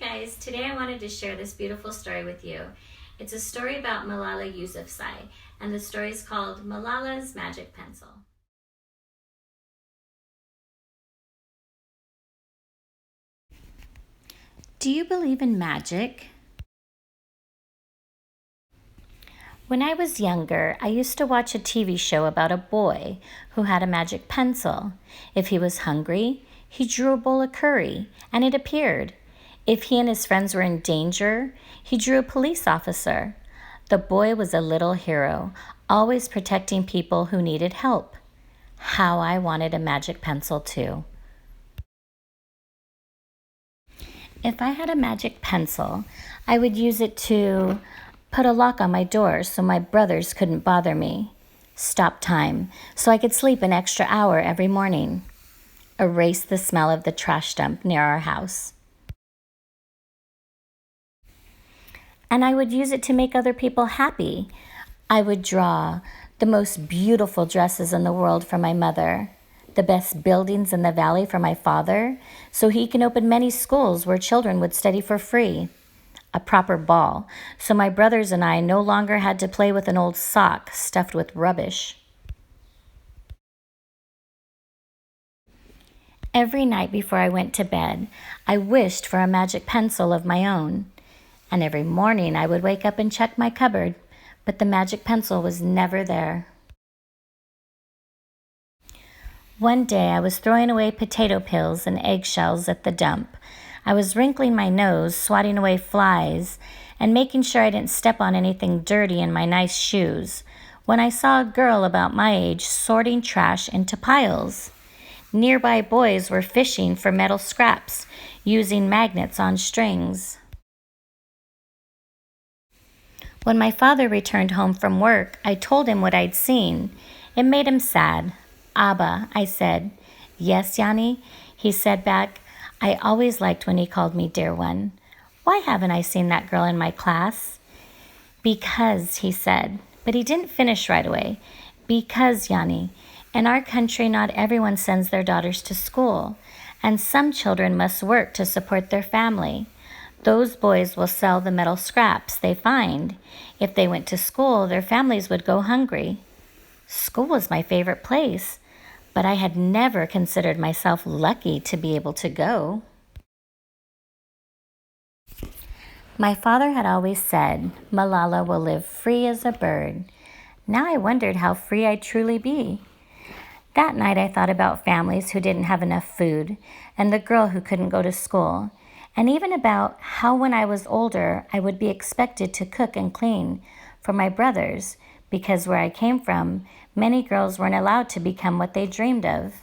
guys, today I wanted to share this beautiful story with you. It's a story about Malala Yousafzai, and the story is called Malala's Magic Pencil. Do you believe in magic? When I was younger, I used to watch a TV show about a boy who had a magic pencil. If he was hungry, he drew a bowl of curry, and it appeared. If he and his friends were in danger, he drew a police officer. The boy was a little hero, always protecting people who needed help. How I wanted a magic pencil too. If I had a magic pencil, I would use it to put a lock on my door so my brothers couldn't bother me. Stop time so I could sleep an extra hour every morning. Erase the smell of the trash dump near our house. And I would use it to make other people happy. I would draw the most beautiful dresses in the world for my mother, the best buildings in the valley for my father, so he can open many schools where children would study for free. A proper ball, so my brothers and I no longer had to play with an old sock stuffed with rubbish. Every night before I went to bed, I wished for a magic pencil of my own. And every morning I would wake up and check my cupboard, but the magic pencil was never there. One day I was throwing away potato peels and eggshells at the dump. I was wrinkling my nose, swatting away flies, and making sure I didn't step on anything dirty in my nice shoes, when I saw a girl about my age sorting trash into piles. Nearby boys were fishing for metal scraps, using magnets on strings. When my father returned home from work, I told him what I'd seen. It made him sad. "Abba," I said. "Yes, Yanni?" He said back. I always liked when he called me dear one. "Why haven't I seen that girl in my class?" "Because," he said, but he didn't finish right away. "Because, Yanni, in our country not everyone sends their daughters to school, and some children must work to support their family. Those boys will sell the metal scraps they find. If they went to school, their families would go hungry." School was my favorite place, but I had never considered myself lucky to be able to go. My father had always said, "Malala will live free as a bird." Now I wondered how free I'd truly be. That night I thought about families who didn't have enough food, and the girl who couldn't go to school, and even about how when I was older I would be expected to cook and clean for my brothers, because where I came from, many girls weren't allowed to become what they dreamed of.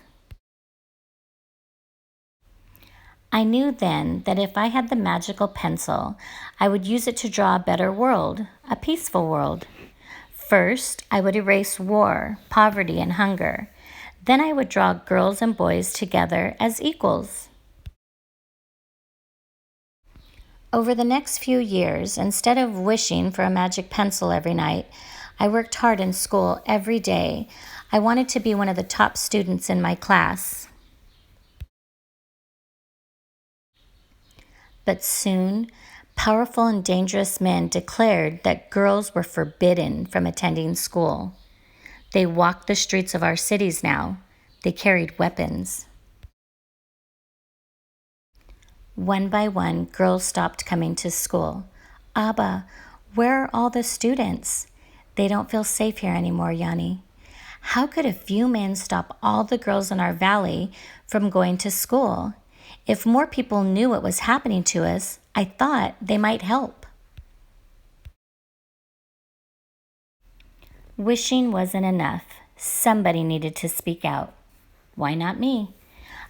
I knew then that if I had the magical pencil, I would use it to draw a better world, a peaceful world. First, I would erase war, poverty, and hunger. Then I would draw girls and boys together as equals. Over the next few years, instead of wishing for a magic pencil every night, I worked hard in school every day. I wanted to be one of the top students in my class. But soon, powerful and dangerous men declared that girls were forbidden from attending school. They walked the streets of our cities now. They carried weapons. One by one, girls stopped coming to school. "Abba, where are all the students?" "They don't feel safe here anymore, Yanni." How could a few men stop all the girls in our valley from going to school? If more people knew what was happening to us, I thought they might help. Wishing wasn't enough. Somebody needed to speak out. Why not me?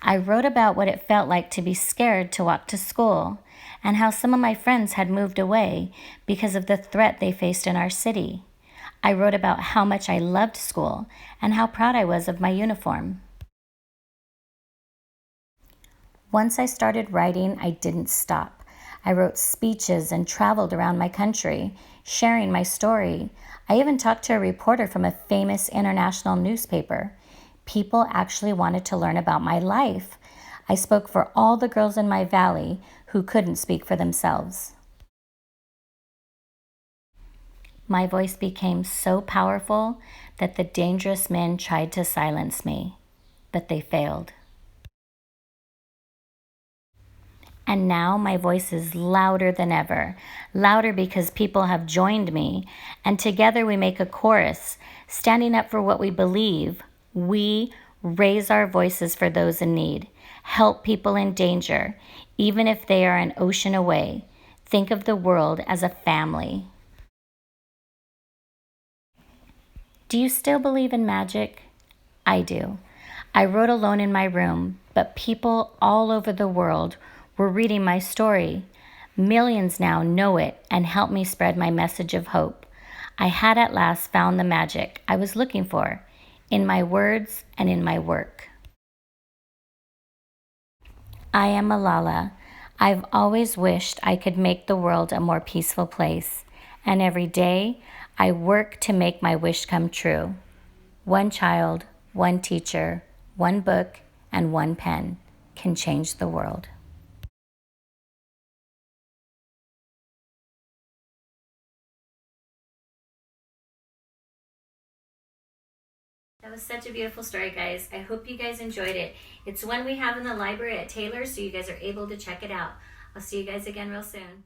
I wrote about what it felt like to be scared to walk to school, and how some of my friends had moved away because of the threat they faced in our city. I wrote about how much I loved school and how proud I was of my uniform. Once I started writing, I didn't stop. I wrote speeches and traveled around my country, sharing my story. I even talked to a reporter from a famous international newspaper. People actually wanted to learn about my life. I spoke for all the girls in my valley who couldn't speak for themselves. My voice became so powerful that the dangerous men tried to silence me, but they failed. And now my voice is louder than ever, louder because people have joined me, and together we make a chorus, standing up for what we believe. We raise our voices for those in need, help people in danger, even if they are an ocean away. Think of the world as a family. Do you still believe in magic? I do. I wrote alone in my room, but people all over the world were reading my story. Millions now know it and help me spread my message of hope. I had at last found the magic I was looking for in my words and in my work. I am Malala. I've always wished I could make the world a more peaceful place, and every day I work to make my wish come true. One child, one teacher, one book, and one pen can change the world. That was such a beautiful story, guys. I hope you guys enjoyed it. It's one we have in the library at Taylor's, so you guys are able to check it out. I'll see you guys again real soon.